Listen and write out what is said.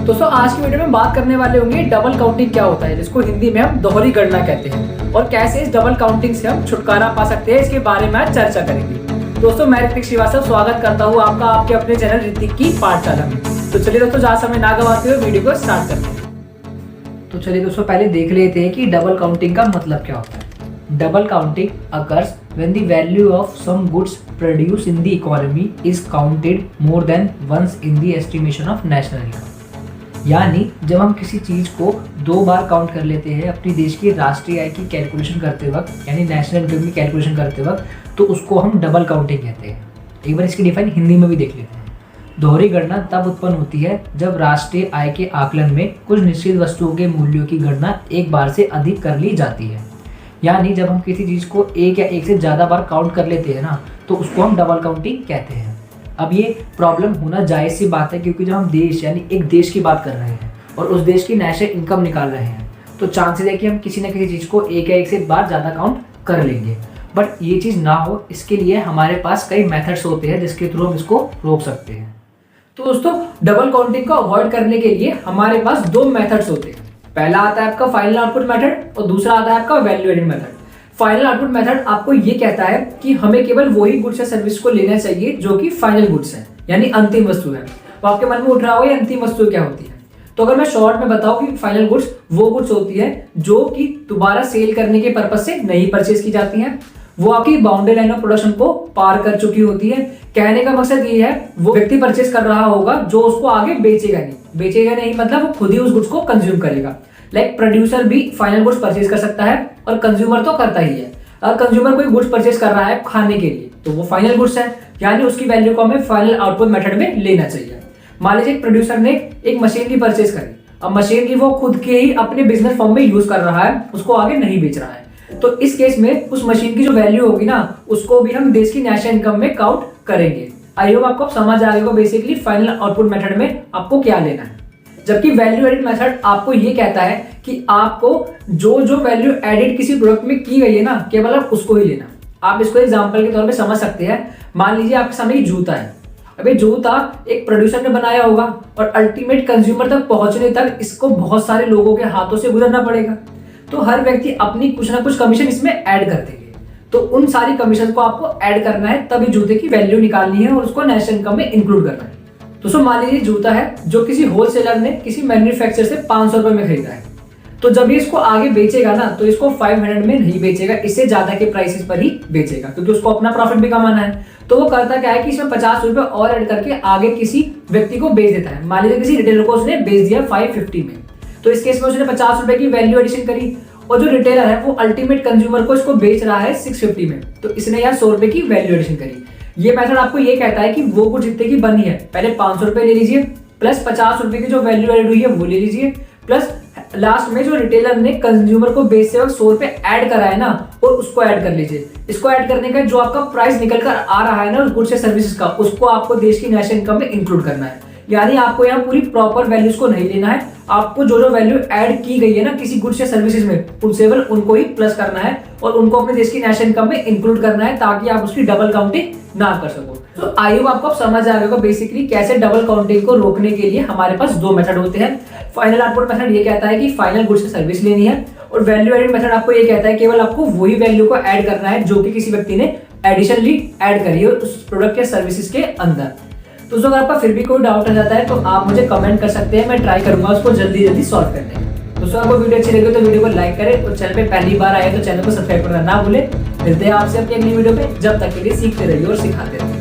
दोस्तों आज की वीडियो में बात करने वाले होंगे डबल काउंटिंग क्या होता है, जिसको हिंदी में हम दोहरी गणना कहते हैं, और कैसे इस डबल काउंटिंग से हम छुटकारा पा सकते हैं, इसके बारे में आज चर्चा करेंगे। दोस्तों मैं ऋतिक श्रीवास्तव स्वागत करता हूँ आपका आपके अपने चैनल ऋतिक की पाठशाला में। तो चलिए दोस्तों ज्यादा समय ना गवाते हुए वीडियो को स्टार्ट करते हैं। तो चलिए दोस्तों पहले देख लेते हैं कि डबल काउंटिंग का मतलब क्या होता है। Double counting occurs when the value of some goods produced in the economy is counted more than once in the estimation of national income। यानी जब हम किसी चीज को दो बार काउंट कर लेते हैं अपनी देश की राष्ट्रीय आय की कैलकुलेशन करते वक्त, यानी नेशनल इनकम की कैलकुलेशन करते वक्त, तो उसको हम डबल काउंटिंग कहते हैं। एक बार इसकी डिफाइन हिंदी में भी देख लेते हैं। दोहरी गणना तब उत्पन्न होती है जब राष्ट्रीय आय के आकलन में कुछ निश्चित वस्तुओं के मूल्यों की गणना एक बार से अधिक कर ली जाती है। यानी जब हम किसी चीज़ को एक या एक से ज़्यादा बार काउंट कर लेते हैं ना, तो उसको हम डबल काउंटिंग कहते हैं। अब ये प्रॉब्लम होना जायज़ सी बात है, क्योंकि जब हम देश यानी एक देश की बात कर रहे हैं और उस देश की नेशनल इनकम निकाल रहे हैं, तो चांसेस है कि हम किसी न किसी चीज़ को एक या एक से बार ज़्यादा काउंट कर लेंगे। बट ये चीज़ ना हो, इसके लिए हमारे पास कई मेथड्स होते हैं जिसके थ्रू हम इसको रोक सकते हैं। तो दोस्तों डबल काउंटिंग को अवॉइड करने के लिए हमारे पास दो मेथड्स होते हैं। पहला आता है आपका फाइनल आउटपुट मेथड और दूसरा आता है आपका value adding method. Final output method आपको ये कहता है कि हमें केवल वही गुड्स या सर्विस को लेना चाहिए जो कि फाइनल गुड्स है, यानी अंतिम वस्तु है। तो आपके मन में उठ रहा होगा ये अंतिम वस्तु क्या होती है। तो अगर मैं शॉर्ट में बताऊं कि फाइनल गुड्स वो गुड्स होती है जो कि दोबारा सेल करने के पर्पज से नहीं परचेज की जाती हैं, वो आपकी बाउंड्री लाइन ऑफ प्रोडक्शन को पार कर चुकी होती है। कहने का मकसद ये है वो व्यक्ति परचेज कर रहा होगा जो उसको आगे बेचेगा नहीं मतलब वो खुद ही उस गुड्स को कंज्यूम करेगा। लाइक प्रोड्यूसर भी फाइनल गुड्स परचेज कर सकता है और कंज्यूमर तो करता ही है। अगर कंज्यूमर कोई गुड्स परचेज कर रहा है खाने के लिए तो वो फाइनल गुड्स है, यानी उसकी वैल्यू को हमें फाइनल आउटपुट मेथड में लेना चाहिए। मान लीजिए प्रोड्यूसर ने एक मशीनरी परचेज करी, अब मशीनरी वो खुद के ही अपने बिजनेस फॉर्म में यूज कर रहा है, उसको आगे नहीं बेच रहा है, तो इस केस में उस मशीन की जो वैल्यू होगी ना, उसको भी हम देश की नेशनल इनकम में काउंट करेंगे। आई होप आपको समझ आ गया बेसिकली फाइनल आउटपुट मेथड में आपको क्या लेना है। जबकि वैल्यू एडिड मेथड आपको ये कहता है कि आपको जो वैल्यू एडिड किसी प्रोडक्ट में की गई है ना, केवल आप उसको ही लेना। आप इसको एग्जांपल के तौर पे समझ सकते हैं। मान लीजिए आपके सामने जूता है। अब ये जूता एक प्रोड्यूसर ने बनाया होगा और अल्टीमेट कंज्यूमर तक पहुंचने तक इसको बहुत सारे लोगों के हाथों से गुजरना पड़ेगा, तो हर व्यक्ति अपनी कुछ ना कुछ कमीशन इसमें ऐड कर देंगे। तो उन सारी कमीशन को आपको ऐड करना है, तभी जूते की वैल्यू निकालनी है और उसको नेशनल इनकम में इंक्लूड करना है। दोस्तों मान लीजिए जूता है जो किसी होलसेलर ने किसी मैन्युफैक्चरर से 500 रुपए में खरीदा है, तो जब ये इसको आगे बेचेगा ना, तो इसको 500 में नहीं बेचेगा, इससे ज्यादा के प्राइसेस पर ही बेचेगा, क्योंकि उसको अपना प्रॉफिट भी कमाना है। तो वो करता क्या है कि इसमें 50 रुपए और ऐड करके आगे किसी व्यक्ति को बेच देता है। मान लीजिए किसी रिटेलर को उसने बेच दिया 550 में, तो इस केस में उसने 50 रुपए की वैल्यू एडिशन करी और जो रिटेलर है वो अल्टीमेट कंज्यूमर को इसको बेच रहा है 650 में, तो इसने यहाँ 100 रुपए की वैल्यू एडिशन करी। ये मेथड आपको ये कहता है कि वो गुड जितने की बनी है पहले 500 रुपए ले लीजिए, प्लस 50 रुपए की जो वैल्यू एड हुई है वो ले लीजिए, प्लस लास्ट में जो रिटेलर ने कंज्यूमर को बेचते वक्त 100 रुपए ऐड करा है ना, और उसको ऐड कर लीजिए। इसको ऐड करने का जो आपका प्राइस निकल कर आ रहा है ना उस गुड्स या सर्विसेज का, उसको आपको देश की नेशनल इनकम में इंक्लूड करना है। यानी आपको यहाँ पूरी प्रॉपर वैल्यूज को नहीं लेना है, आपको जो वैल्यू ऐड की गई है ना किसी गुड्स या सर्विसेज में, उनसे केवल उनको ही प्लस करना है और उनको अपने देश की नेशनल इनकम में इंक्लूड करना है, ताकि आप उसकी डबल काउंटिंग ना कर सको। तो आई होप आपको समझ आ गया बेसिकली कैसे डबल काउंटिंग को रोकने के लिए हमारे पास दो मेथड होते हैं। फाइनल आउटपुट मेथड ये कहता है कि फाइनल गुड्स या सर्विस लेनी है, और वैल्यू एडिंग मेथड आपको ये कहता है केवल आपको वही वैल्यू को ऐड करना है जो कि किसी व्यक्ति ने एडिशनली ऐड करी है उस प्रोडक्ट या सर्विसेज के अंदर। तो अगर आपका फिर भी कोई डाउट आ जाता है तो आप मुझे कमेंट कर सकते हैं, मैं ट्राई करूंगा उसको जल्दी सॉल्व करने का। दोस्तों आपको वीडियो अच्छी लगी तो वीडियो को लाइक करें और चैनल पे पहली बार आए तो चैनल को सब्सक्राइब करना ना भूलें। मिलते हैं आपसे अपनी अगली वीडियो में, जब तक के लिए सीखते रहिए और सिखाते रहिए।